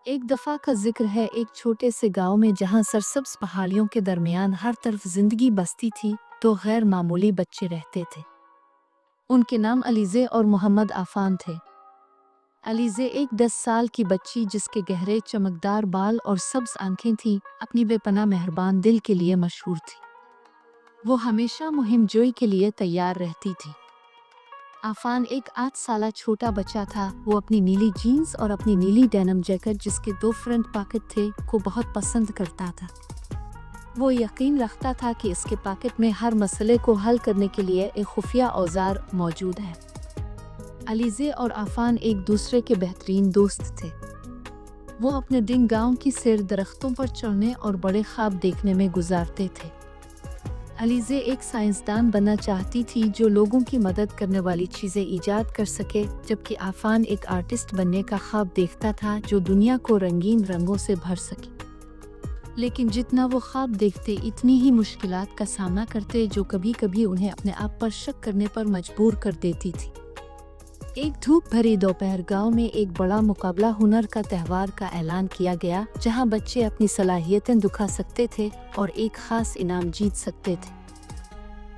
एक दफा का जिक्र है एक छोटे से गांव में जहां सरसब्ज पहाड़ियों के दरमियान हर तरफ जिंदगी बसती थी। तो गैर मामूली बच्चे रहते थे। उनके नाम अलीज़े और मोहम्मद आफान थे। अलीज़े एक 10 साल की बच्ची जिसके गहरे चमकदार बाल और सब्ज आंखें थीं, अपनी बेपनाह मेहरबान दिल के लिए मशहूर थी। वो हमेशा मुहिम जोई के लिए तैयार रहती थी। आफान एक 8 साला छोटा बच्चा था। वो अपनी नीली जीन्स और अपनी नीली डेनिम जैकेट जिसके 2 फ्रंट पॉकेट थे को बहुत पसंद करता था। वो यकीन रखता था कि इसके पॉकेट में हर मसले को हल करने के लिए एक खुफिया औजार मौजूद है। अलीज़े और आफान एक दूसरे के बेहतरीन दोस्त थे। वो अपने दिन गांव की सैर दरख्तों पर चढ़ने और बड़े ख्वाब देखने में गुजारते थे। अलीज़े एक साइंसदान बनना चाहती थी जो लोगों की मदद करने वाली चीज़ें इजाद कर सके, जबकि आफान एक आर्टिस्ट बनने का ख्वाब देखता था जो दुनिया को रंगीन रंगों से भर सके। लेकिन जितना वो ख्वाब देखते इतनी ही मुश्किलात का सामना करते जो कभी कभी उन्हें अपने आप पर शक करने पर मजबूर कर देती थी। एक धूप भरी दोपहर गांव में एक बड़ा मुकाबला हुनर का त्यौहार का ऐलान किया गया, जहां बच्चे अपनी सलाहियतें दिखा सकते थे और एक खास इनाम जीत सकते थे।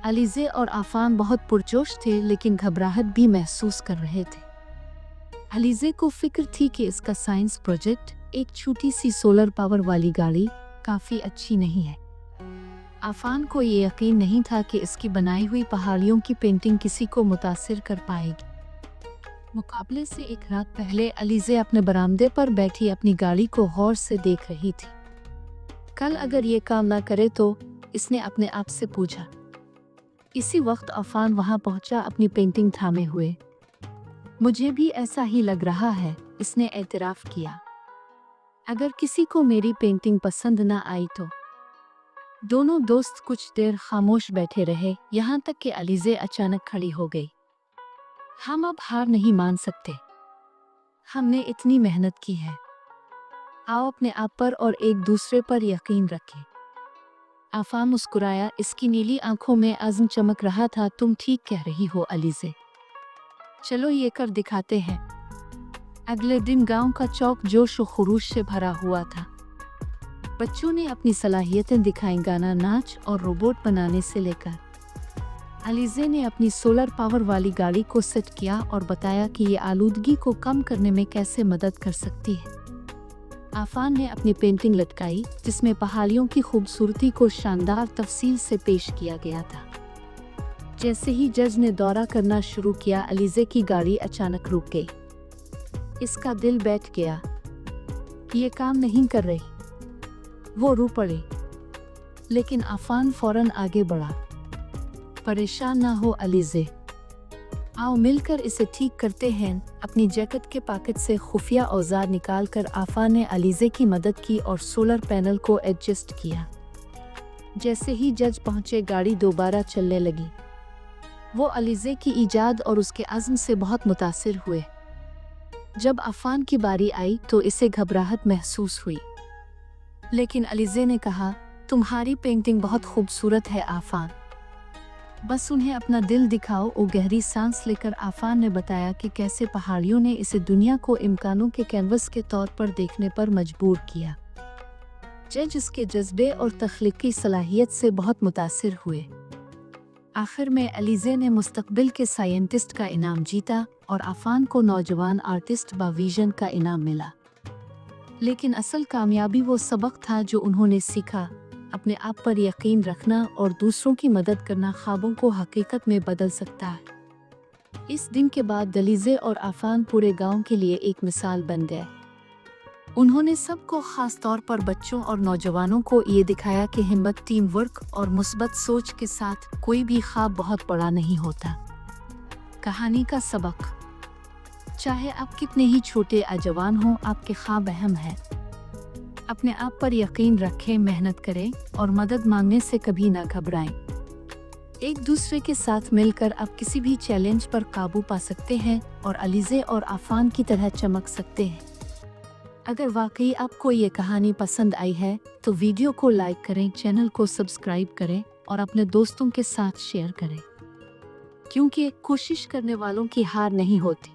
अलीज़े और आफान बहुत पुरजोश थे लेकिन घबराहट भी महसूस कर रहे थे। अलीज़े को फिक्र थी कि इसका साइंस प्रोजेक्ट, एक छोटी सी सोलर पावर वाली गाड़ी, काफी अच्छी नहीं है। आफान को ये यकीन नहीं था कि इसकी बनाई हुई पहाड़ियों की पेंटिंग किसी को मुतासिर कर पाएगी। मुकाबले से एक रात पहले अलीज़े अपने बरामदे पर बैठी अपनी गाड़ी को गौर से देख रही थी। कल अगर ये काम ना करे तो, इसने अपने आप से पूछा। इसी वक्त आफान वहां पहुंचा अपनी पेंटिंग थामे हुए। मुझे भी ऐसा ही लग रहा है, इसने एतराफ किया। अगर किसी को मेरी पेंटिंग पसंद ना आई तो। दोनों दोस्त कुछ देर खामोश बैठे रहे, यहाँ तक कि अलीज़े अचानक खड़ी हो गई। हम अब हार नहीं मान सकते। हमने इतनी मेहनत की है। आओ अपने आप पर और एक दूसरे पर यकीन रखें। आफान मुस्कुराया, इसकी नीली आंखों में अज़्म चमक रहा था। तुम ठीक कह रही हो अलीज़े, चलो ये कर दिखाते हैं। अगले दिन गांव का चौक जोश व खुरूश से भरा हुआ था। बच्चों ने अपनी सलाहियतें दिखाई, गाना, नाच और रोबोट बनाने से लेकर। अलीज़े ने अपनी सोलर पावर वाली गाड़ी को सेट किया और बताया कि ये आलूदगी को कम करने में कैसे मदद कर सकती है। आफान ने अपनी पेंटिंग लटकाई जिसमें पहाड़ियों की खूबसूरती को शानदार तफसील से पेश किया गया था। जैसे ही जज ने दौरा करना शुरू किया, अलीज़े की गाड़ी अचानक रुक गई। इसका दिल बैठ गया। ये काम नहीं कर रही। वो रो पड़ी। लेकिन आफान फौरन आगे बढ़ा। परेशान ना हो अलीज़े, आओ मिलकर इसे ठीक करते हैं। अपनी जैकेट के पॉकेट से खुफिया औजार निकालकर आफान ने अलीज़े की मदद की और सोलर पैनल को एडजस्ट किया। जैसे ही जज पहुंचे, गाड़ी दोबारा चलने लगी। वो अलीज़े की ईजाद और उसके अज़्म से बहुत मुतासिर हुए। जब आफान की बारी आई तो इसे घबराहट महसूस हुई, लेकिन अलीज़े ने कहा, तुम्हारी पेंटिंग बहुत खूबसूरत है आफान, बस उन्हें अपना दिल दिखाओ। वो गहरी सांस लेकर आफान ने बताया कि कैसे पहाड़ियों ने इसे दुनिया को इम्कानों के कैनवस के तौर पर देखने पर मजबूर किया। जज इसके जज्बे और तख्लीकी सलाहियत से बहुत मुतासिर हुए। आखिर में अलीज़े ने मुस्तकबिल के साइंटिस्ट का इनाम जीता और आफान को नौजवान आर्टिस्ट बा विजन का इनाम मिला। लेकिन असल कामयाबी वो सबक था जो उन्होंने सीखा, अपने आप पर यकीन रखना और दूसरों की मदद करना ख्वाबों को हकीकत में बदल सकता है। इस दिन के बाद अलीज़े और आफान पूरे गांव के लिए एक मिसाल बन गए। उन्होंने सबको, खास तौर पर बच्चों और नौजवानों को ये दिखाया कि हिम्मत, टीम वर्क और मुस्बत सोच के साथ कोई भी ख्वाब बहुत बड़ा नहीं होता। कहानी का सबक, चाहे आप कितने ही छोटे या जवान हों, आपके ख्वाब अहम है। अपने आप पर यकीन रखें, मेहनत करें और मदद मांगने से कभी ना घबराएं। एक दूसरे के साथ मिलकर आप किसी भी चैलेंज पर काबू पा सकते हैं और अलीज़े और आफान की तरह चमक सकते हैं। अगर वाकई आपको ये कहानी पसंद आई है तो वीडियो को लाइक करें, चैनल को सब्सक्राइब करें और अपने दोस्तों के साथ शेयर करें, क्योंकि कोशिश करने वालों की हार नहीं होती।